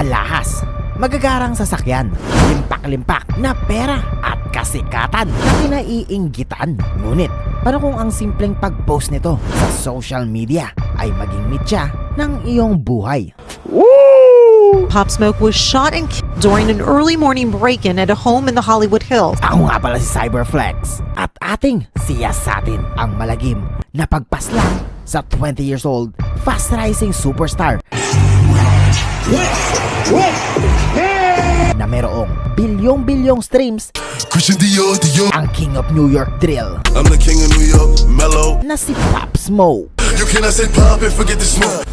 alahas, magagarang sasakyan, limpak-limpak na pera at kasikatan na kinaiinggitan. Ngunit, paano kung ang simpleng pag-post nito sa social media ay maging mitya ng iyong buhay? Pop Smoke was shot and killed during an early morning break-in at a home in the Hollywood Hills. Ako nga pala si Cyberflex at ating siyasatin ang malagim na pagpaslang sa 20 years old fast rising superstar na merong bilyong-bilyong streams, Christian Dior, ang King of New York Drill I'm the king of New York, mellow. na si Pop Smoke. You cannot say pop and forget the smoke.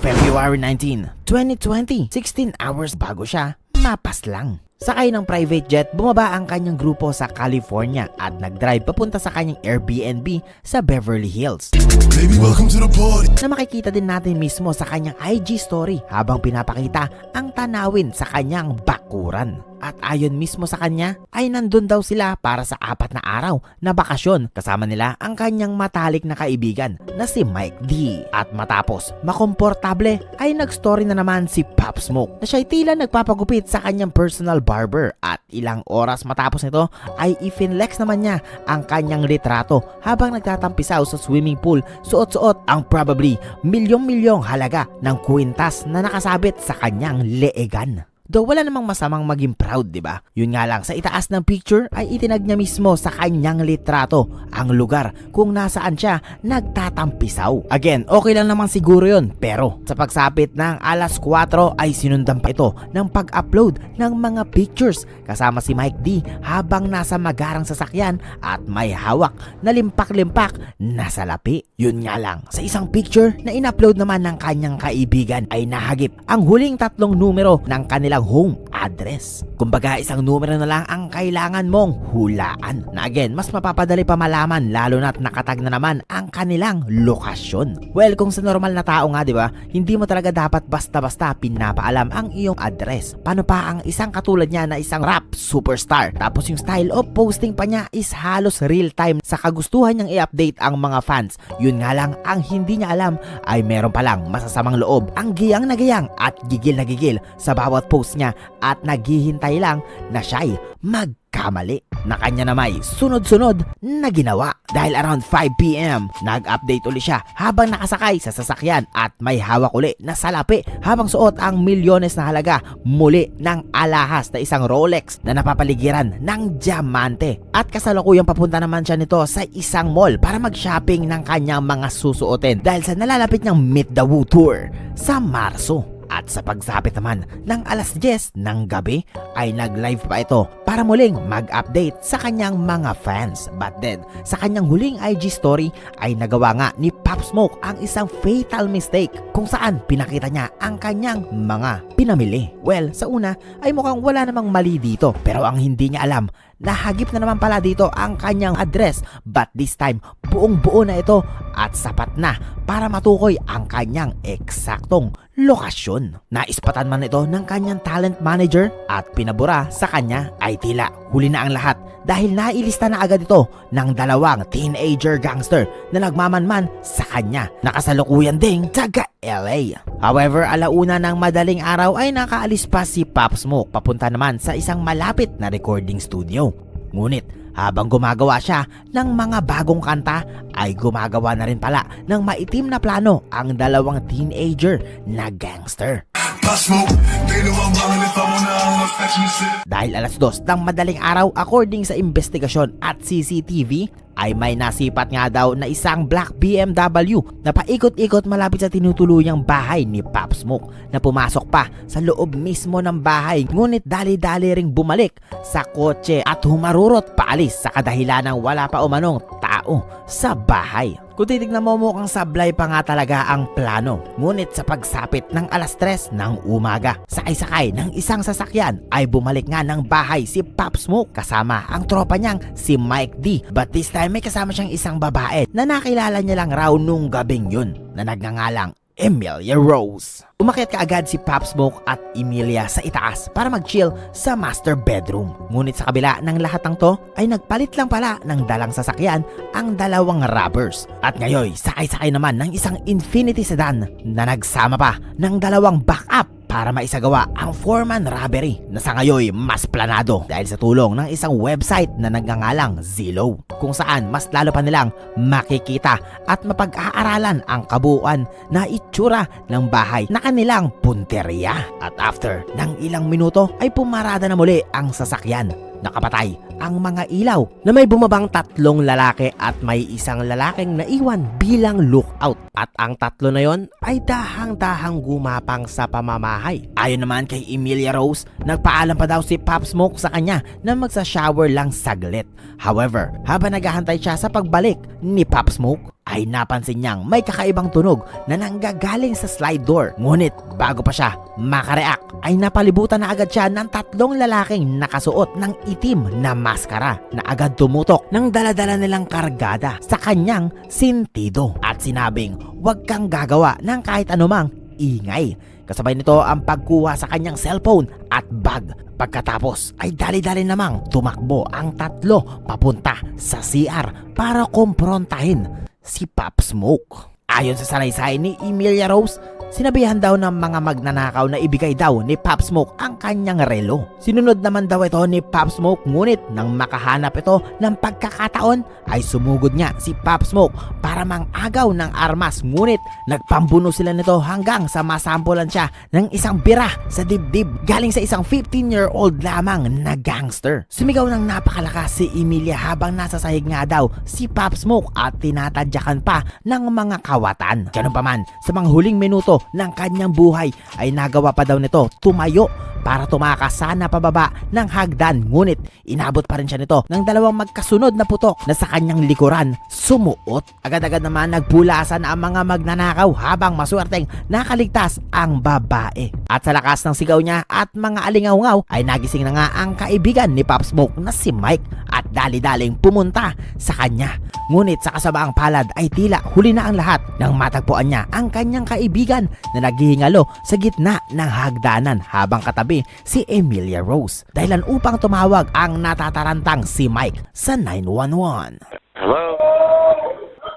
February 19, 2020, 16 hours bago siya mapaslang. Sakay ng private jet, bumaba ang kanyang grupo sa California at nag-drive papunta sa kanyang Airbnb sa Beverly Hills, Baby, welcome to the party. na makikita din natin mismo sa kanyang IG story habang pinapakita ang tanawin sa kanyang bakuran. At ayon mismo sa kanya ay nandun daw sila para sa 4 na araw na bakasyon, kasama nila ang kanyang matalik na kaibigan na si Mike D. At matapos makomportable ay nag-story na naman si Pop Smoke na siya'y tila nagpapagupit sa kanyang personal barber, at ilang oras matapos nito ay ifinlex naman niya ang kanyang litrato habang nagtatampisaw sa swimming pool, suot-suot ang probably milyong-milyong halaga ng kwintas na nakasabit sa kanyang leegan. Though wala namang masamang maging proud, di ba? Yun nga lang, sa itaas ng picture ay itinag niya mismo sa kanyang litrato ang lugar kung nasaan siya nagtatampisaw. Again, okay lang naman siguro yun, pero sa pagsapit ng alas 4 ay sinundan pa ito ng pag-upload ng mga pictures kasama si Mike D habang nasa magarang sasakyan at may hawak na limpak-limpak na salapi. Yun nga lang, sa isang picture na in-upload naman ng kanyang kaibigan ay nahagip ang huling 3 numero ng kanilang home address. Kumbaga, isang numero na lang ang kailangan mong hulaan, na again, mas mapapadali pa malaman lalo na't nakatag na naman ang kanilang lokasyon. Well, kung sa normal na tao nga, di ba, hindi mo talaga dapat basta-basta pinapaalam ang iyong address. Paano pa ang isang katulad niya na isang rap superstar, tapos yung style of posting pa niya is halos real time sa kagustuhan niyang i-update ang mga fans. Yun nga lang, ang hindi niya alam ay meron palang masasamang loob ang giyang na giyang at gigil na gigil sa bawat post niya at naghihintay lang na siya'y magkamali, na kanya na may sunod-sunod na ginawa. Dahil around 5 PM, nag-update uli siya habang nakasakay sa sasakyan at may hawak uli na salapi habang suot ang milyones na halaga muli ng alahas na isang Rolex na napapaligiran ng diamante. At kasalukuyang papunta naman siya nito sa isang mall para mag-shopping ng kanyang mga susuotin dahil sa nalalapit niyang Meet the Woo Tour sa Marso. At sa pagsapit naman ng alas 10 ng gabi ay nag-live pa ito para muling mag-update sa kanyang mga fans. But then, sa kanyang huling IG story ay nagawa nga ni Pop Smoke ang isang fatal mistake kung saan pinakita niya ang kanyang mga pinamili. Well, sa una ay mukhang wala namang mali dito, pero ang hindi niya alam, nahagip na naman pala dito ang kanyang address, but this time buong-buo na ito at sapat na para matukoy ang kanyang eksaktong lokasyon. Naispatan man ito ng kanyang talent manager at pinabura sa kanya ay tila huli na ang lahat dahil nailista na agad ito ng 2 teenager gangster na nagmamanman sa kanya, nakasalukuyan ding taga LA. However, alauna ng madaling araw ay nakaalis pa si Pop Smoke papunta naman sa isang malapit na recording studio. Ngunit habang gumagawa siya ng mga bagong kanta ay gumagawa na rin pala ng maitim na plano ang 2 teenager na gangster. Pop Smoke, they know I'm wrong if I wanna, I'm affectionate. Dahil alas 2 ng madaling araw, according sa investigasyon at CCTV, ay may nasipat nga daw na isang black BMW na paikot-ikot malapit sa tinutuluyang bahay ni Pop Smoke na pumasok pa sa loob mismo ng bahay, ngunit dali-dali ring bumalik sa kotse at humarurot paalis sa kadahilan ng wala pa umanong tao sa bahay. Kung titignan mo, mukhang sablay pa nga talaga ang plano. Ngunit sa pagsapit ng alas 3 ng umaga, sakay-sakay ng isang sasakyan ay bumalik nga ng bahay si Pop Smoke kasama ang tropa niyang si Mike D. But this time may kasama siyang isang babae na nakilala niya lang raw nung gabing yun na nagngangalang Emilia Rose. Umakyat kaagad si Pop Smoke at Emilia sa itaas para mag-chill sa master bedroom. Ngunit sa kabila ng lahat ng to ay nagpalit lang pala ng dalang sasakyan ang 2 robbers. At ngayon, sakay-sakay naman ng isang Infiniti sedan na nagsama pa ng 2 backup para maisagawa ang foreman robbery na sa ngayon mas planado dahil sa tulong ng isang website na nagngangalang Zillow, kung saan mas lalo pa nilang makikita at mapag-aaralan ang kabuuan na itsura ng bahay na kanilang punteriya. At after ng ilang minuto ay pumarada na muli ang sasakyan. Nakapatay ang mga ilaw na may bumabang 3 lalaki at may isang lalaking naiwan bilang lookout. At ang 3 na yon ay dahang-dahang gumapang sa pamamahay. Ayon naman kay Emilia Rose, nagpaalam pa daw si Pop Smoke sa kanya na magsa-shower lang saglit. However, habang naghahantay siya sa pagbalik ni Pop Smoke, ay napansin niyang may kakaibang tunog na nanggagaling sa slide door. Ngunit bago pa siya makareact ay napalibutan na agad siya ng 3 lalaking nakasuot ng itim na maskara na agad tumutok ng daladala nilang kargada sa kanyang sentido at sinabing huwag kang gagawa ng kahit anumang ingay. Kasabay nito ang pagkuha sa kanyang cellphone at bag. Pagkatapos ay dali-dali namang tumakbo ang 3 papunta sa CR para kumprontahin si Pop Smoke. Ayon sa salaysay ni Emilia Rose, sinabihan daw ng mga magnanakaw na ibigay daw ni Pop Smoke ang kanyang relo. Sinunod naman daw ito ni Pop Smoke, ngunit nang makahanap ito ng pagkakataon ay sumugod niya si Pop Smoke para mangagaw ng armas, ngunit nagpambuno sila nito hanggang sa masampulan siya ng isang bira sa dibdib galing sa isang 15-year-old lamang na gangster. Sumigaw ng napakalakas si Emilia habang nasa sahig nga daw si Pop Smoke at tinatadyakan pa ng mga kawatan. Ganun pa man, sa mga huling minuto ng kanyang buhay ay nagawa pa daw nito tumayo para tumakas sana pababa ng hagdan, ngunit inabot pa rin siya nito ng 2 magkasunod na putok na sa kanyang likuran sumuot. Agad-agad naman nagpulasan ang mga magnanakaw habang maswerteng nakaligtas ang babae. At sa lakas ng sigaw niya at mga alingaw-ngaw ay nagising na nga ang kaibigan ni Pop Smoke na si Mike at dali-daling pumunta sa kanya. Ngunit sa kasabaang palad ay tila huli na ang lahat nang matagpuan niya ang kanyang kaibigan na naghihingalo sa gitna ng hagdanan habang katabi si Emilia Rose. Dahilan upang tumawag ang natatarantang si Mike sa 911. Hello?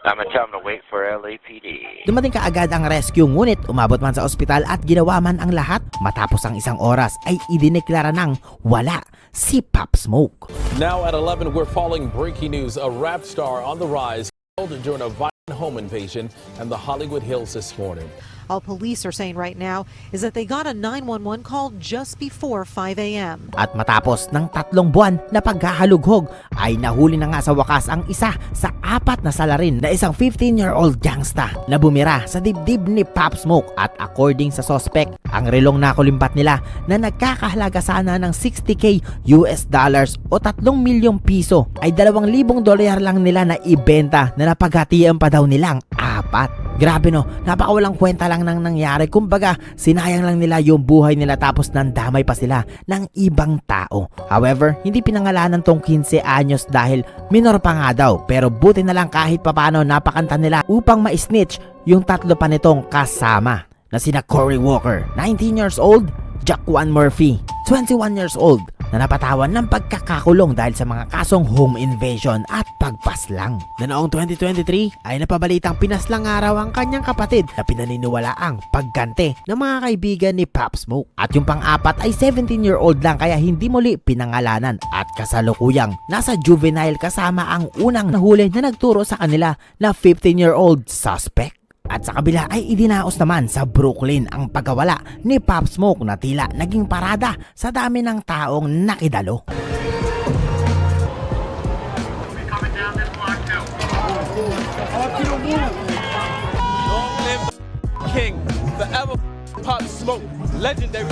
I'm gonna tell them to wait for LAPD. Dumating kaagad ang rescue, ngunit umabot man sa ospital at ginawa man ang lahat. Matapos ang isang oras ay idineklara ng wala si Pop Smoke. Now at 11, we're following breaking news. A rap star on the rise killed during a violent home invasion in the Hollywood Hills this morning. All police are saying right now is that they got a 911 call just before 5 a.m. At matapos ng 3 buwan na paghahalughog ay nahuli na nga sa wakas ang isa sa 4 na salarin na isang 15-year-old gangsta na bumira sa dibdib ni Pop Smoke. At according sa suspect, ang relong nakulimbat nila na nagkakahalaga sana ng $60,000 o 3 milyong piso ay $2,000 lang nila na ibenta na napaghatian pa daw nilang 4. Grabe no, napakawalang kwenta lang nang nangyari. Kumbaga, sinayang lang nila yung buhay nila tapos nandamay pa sila ng ibang tao. However, hindi pinangalanan tong 15 anyos dahil minor pa nga daw. Pero buti na lang kahit papano napakanta nila upang ma-snitch yung 3 pa nitong kasama na sina Corey Walker, 19 years old, Jaquan Murphy, 21 years old, na napatawan ng pagkakakulong dahil sa mga kasong home invasion at pagpaslang. Na noong 2023 ay napabalitang pinaslang araw ang kanyang kapatid na pinaniniwala ang paggante ng mga kaibigan ni Pop Smoke. At yung pang-4 ay 17-year-old lang kaya hindi muli pinangalanan at kasalukuyang nasa juvenile kasama ang unang nahuli na nagturo sa kanila na 15-year-old suspect. At sa kabila ay idinaos naman sa Brooklyn ang pagkawala ni Pop Smoke na tila naging parada sa dami ng taong nakidalo. Long live the king, the ever Pop Smoke, legendary.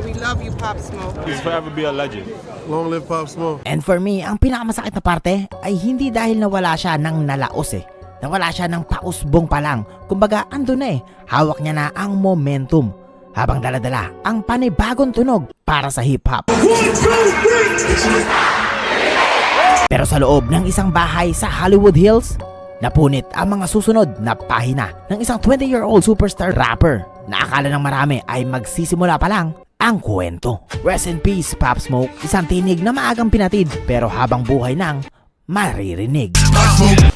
We love you, Pop Smoke. He's forever be a legend. Long live Pop Smoke. And for me, ang pinakamasakit na parte ay hindi dahil nawala siya ng nalaos Nawala siya ng pausbong pa lang. Kumbaga, ando na hawak niya na ang momentum habang daladala ang panibagong tunog para sa hip-hop. Pero sa loob ng isang bahay sa Hollywood Hills, napunit ang mga susunod na pahina ng isang 20-year-old superstar rapper na akala ng marami ay magsisimula pa lang ang kwento. Rest in peace, Pop Smoke. Isang tinig na maagang pinatid pero habang buhay nang maririnig. Pop Smoke.